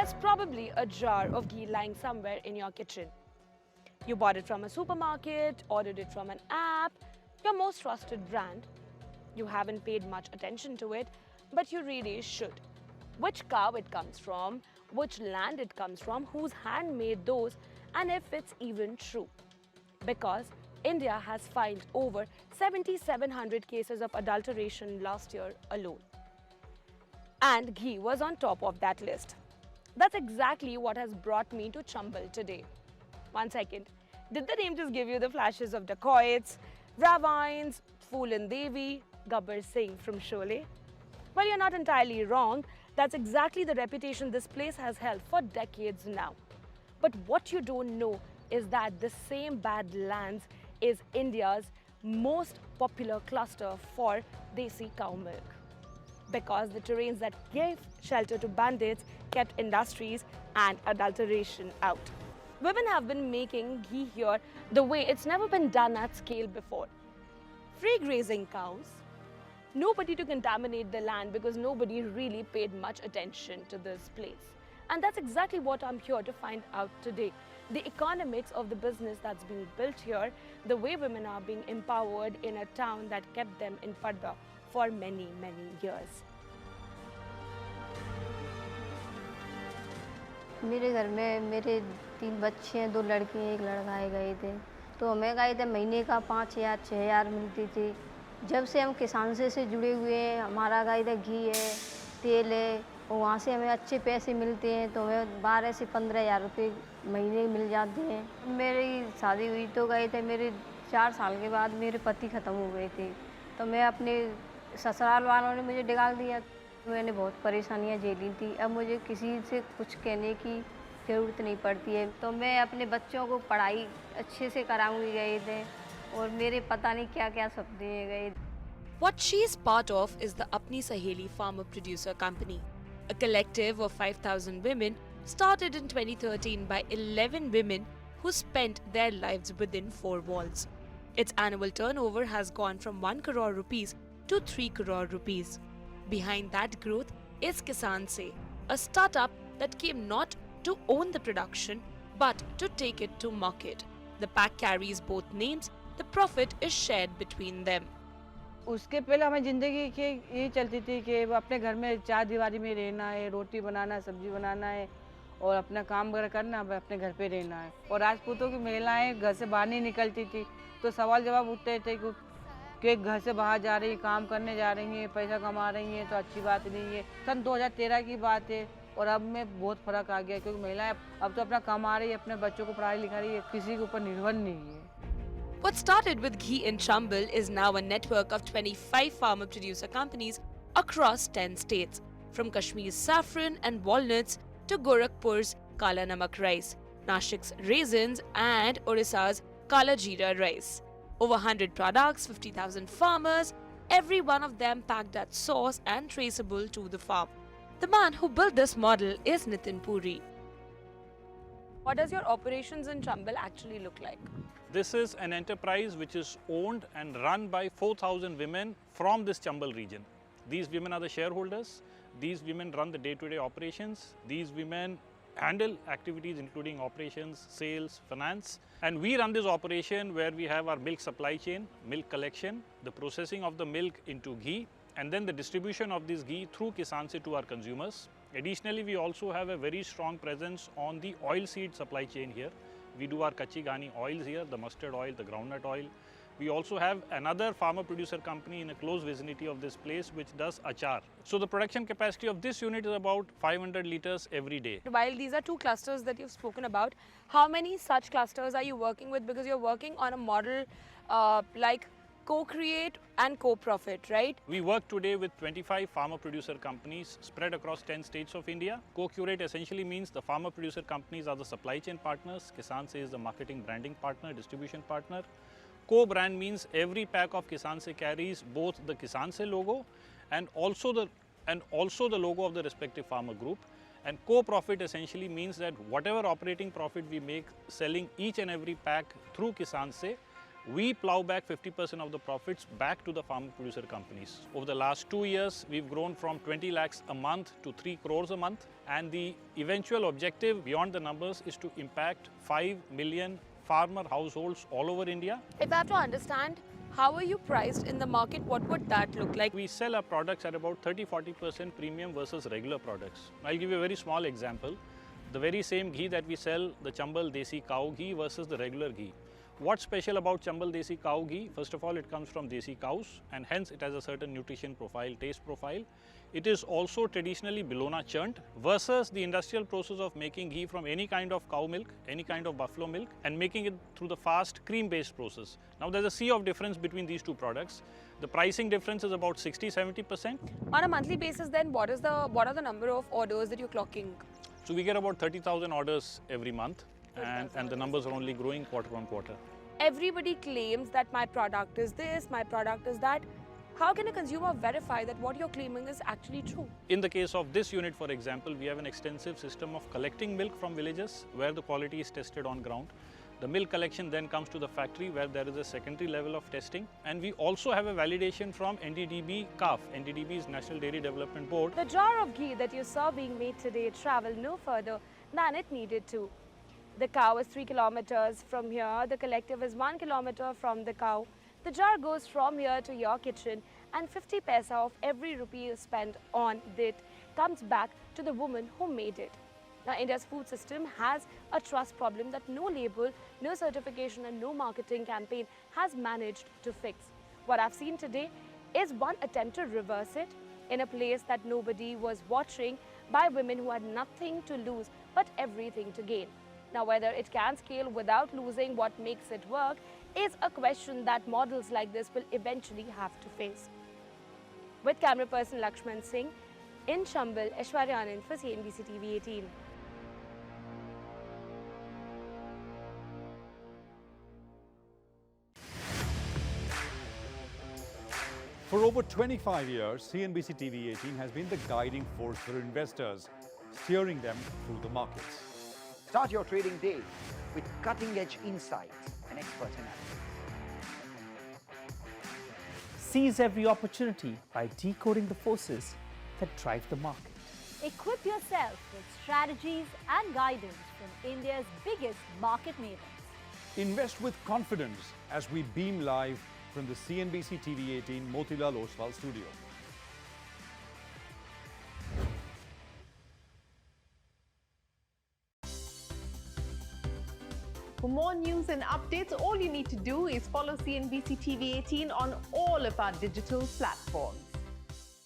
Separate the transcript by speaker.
Speaker 1: There's probably a jar of ghee lying somewhere in your kitchen. You bought it from a supermarket, ordered it from an app, your most trusted brand. You haven't paid much attention to it, but you really should. Which cow it comes from, which land it comes from, whose hand made those, and if it's even true. Because India has filed over 7,700 cases of adulteration last year alone. And ghee was on top of that list. That's exactly what has brought me to Chambal today. One second, did the name just give you the flashes of dacoits, ravines, Phoolin Devi, Gabbar Singh from Sholay? Well, you're not entirely wrong. That's exactly the reputation this place has held for decades now. But what you don't know is that the same Badlands is India's most popular cluster for Desi cow milk. Because the terrains that gave shelter to bandits kept industries and adulteration out. Women have been making ghee here the way it's never been done at scale before. Free grazing cows, nobody to contaminate the land because nobody really paid much attention to this place. And that's exactly what I'm here to find out today. The economics of the business that's being built here, the way women are being empowered in a town that kept them in Padda for many, many years.
Speaker 2: मेरे घर में मेरे 3 बच्चे हैं, 2 लड़की हैं, 1 लड़का है। गए थे तो हमें गए थे महीने का 5,000 6,000 मिलती थी। जब से हम किसानसे से जुड़े हुए हैं, हमारा गए थे घी है, तेल है और वहाँ से हमें अच्छे पैसे मिलते हैं, तो हमें 12 से 15,000 रुपये महीने मिल जाते हैं। मेरी शादी हुई तो गए थे, मेरे 4 साल के बाद मेरे पति ख़त्म हो गए थे, तो मैं अपने ससुराल वालों ने मुझे निकाल दिया। मैंने बहुत परेशानियां झेली थी। अब मुझे किसी से कुछ कहने की ज़रूरत नहीं पड़ती है, तो मैं अपने बच्चों को पढ़ाई अच्छे से कराऊंगी गए थे और मेरे पता नहीं क्या-क्या सपने गए।
Speaker 1: What she is part of is the Apni Saheli Farmer Producer Company, a collective of 5,000 women started in 2013 by 11 women who spent their lives within 4 walls. Its annual turnover has gone from 1 crore rupees to 3 crore rupees. Behind that growth is KisaanSay, a startup that came not to own the production but to take it to market. The pack carries both names. The profit is shared between them.
Speaker 3: उसके पहले हमें ज़िंदगी की ये चलती थी कि अपने घर में 4 दीवारी में रहना है, रोटी बनाना है, सब्जी बनाना है और अपना काम वगैरह करना, अपने घर पे रहना है। और राजपूतों की महिलाएं घर से बाहर नहीं निकलती थी, तो सवाल जवाब उठते थे कि घर से बाहर जा रही है, काम करने जा रही हैं, पैसा कमा रही हैं, तो अच्छी बात नहीं है। सन 2013 की बात है और अब में बहुत फ़र्क आ गया, क्योंकि महिलाएं अब तो अपना कमा रही है, अपने बच्चों को पढ़ाई लिखा रही है, किसी के ऊपर निर्भर नहीं है।
Speaker 1: What started with ghee in Chambal is now a network of 25 farmer producer companies across 10 states, from Kashmir's saffron and walnuts to Gorakhpur's Kala Namak rice, Nashik's raisins and Odisha's Kala Jeera rice. Over 100 products, 50,000 farmers, every one of them packed at source and traceable to the farm. The man who built this model is Nitin Puri. What does your operations in Chambal actually look like?
Speaker 4: This is an enterprise which is owned and run by 4,000 women from this Chambal region. These women are the shareholders. These women run the day-to-day operations. These women handle activities including operations, sales, finance. And we run this operation where we have our milk supply chain, milk collection, the processing of the milk into ghee, and then the distribution of this ghee through KisaanSay to our consumers. Additionally, we also have a very strong presence on the oilseed supply chain here. We do our kachi ghani oils here, the mustard oil, the groundnut oil. We also have another farmer producer company in a close vicinity of this place which does achar. So the production capacity of this unit is about 500 liters every day.
Speaker 1: While these are 2 clusters that you've spoken about, how many such clusters are you working with? Because you're working on a model like co-create and co-profit, right?
Speaker 4: We work today with 25 farmer producer companies spread across 10 states of India. Co-curate essentially means the farmer producer companies are the supply chain partners. KisaanSay is the marketing branding partner, distribution partner. Co-brand means every pack of KisaanSay carries both the KisaanSay logo and also the logo of the respective farmer group. And co-profit essentially means that whatever operating profit we make selling each and every pack through KisaanSay, we plow back 50% of the profits back to the farmer producer companies. Over the last 2 years, we've grown from 20 lakhs a month to 3 crores a month. And the eventual objective beyond the numbers is to impact 5 million farmer households all over India.
Speaker 1: If I have to understand, how are you priced in the market? What would that look like?
Speaker 4: We sell our products at about 30-40% premium versus regular products. I'll give you a very small example. The very same ghee that we sell, the Chambal Desi Cow Ghee versus the regular ghee. What's special about Chambal Desi Cow Ghee? First of all, it comes from Desi cows and hence it has a certain nutrition profile, taste profile. It is also traditionally Bilona churned versus the industrial process of making ghee from any kind of cow milk, any kind of buffalo milk and making it through the fast cream-based process. Now there's a sea of difference between these two products. The pricing difference is about 60-70%.
Speaker 1: On a monthly basis then, what are the number of orders that you're clocking?
Speaker 4: So we get about 30,000 orders every month and the numbers are only growing quarter on quarter.
Speaker 1: Everybody claims that my product is this, my product is that. How can a consumer verify that what you're claiming is actually true?
Speaker 4: In the case of this unit, for example, we have an extensive system of collecting milk from villages where the quality is tested on ground. The milk collection then comes to the factory where there is a secondary level of testing. And we also have a validation from NDDB CAF. NDDB is National Dairy Development Board.
Speaker 1: The jar of ghee that you saw being made today traveled no further than it needed to. The cow is 3 kilometers from here. The collective is 1 kilometer from the cow. The jar goes from here to your kitchen and 50 paisa of every rupee you spend on it comes back to the woman who made it. Now, India's food system has a trust problem that no label, no certification and no marketing campaign has managed to fix. What I've seen today is one attempt to reverse it in a place that nobody was watching by women who had nothing to lose but everything to gain. Now, whether it can scale without losing what makes it work is a question that models like this will eventually have to face. With camera person Lakshman Singh, in Chambal, Aishwarya Anand for CNBC TV18.
Speaker 5: For over 25 years, CNBC TV18 has been the guiding force for investors, steering them through the markets.
Speaker 6: Start your trading day with cutting-edge insights and expert analysis.
Speaker 7: Seize every opportunity by decoding the forces that drive the market.
Speaker 8: Equip yourself with strategies and guidance from India's biggest market makers.
Speaker 5: Invest with confidence as we beam live from the CNBC TV18 Motilal Oswal studio.
Speaker 9: For more news and updates, all you need to do is follow CNBC TV18 on all of our digital platforms.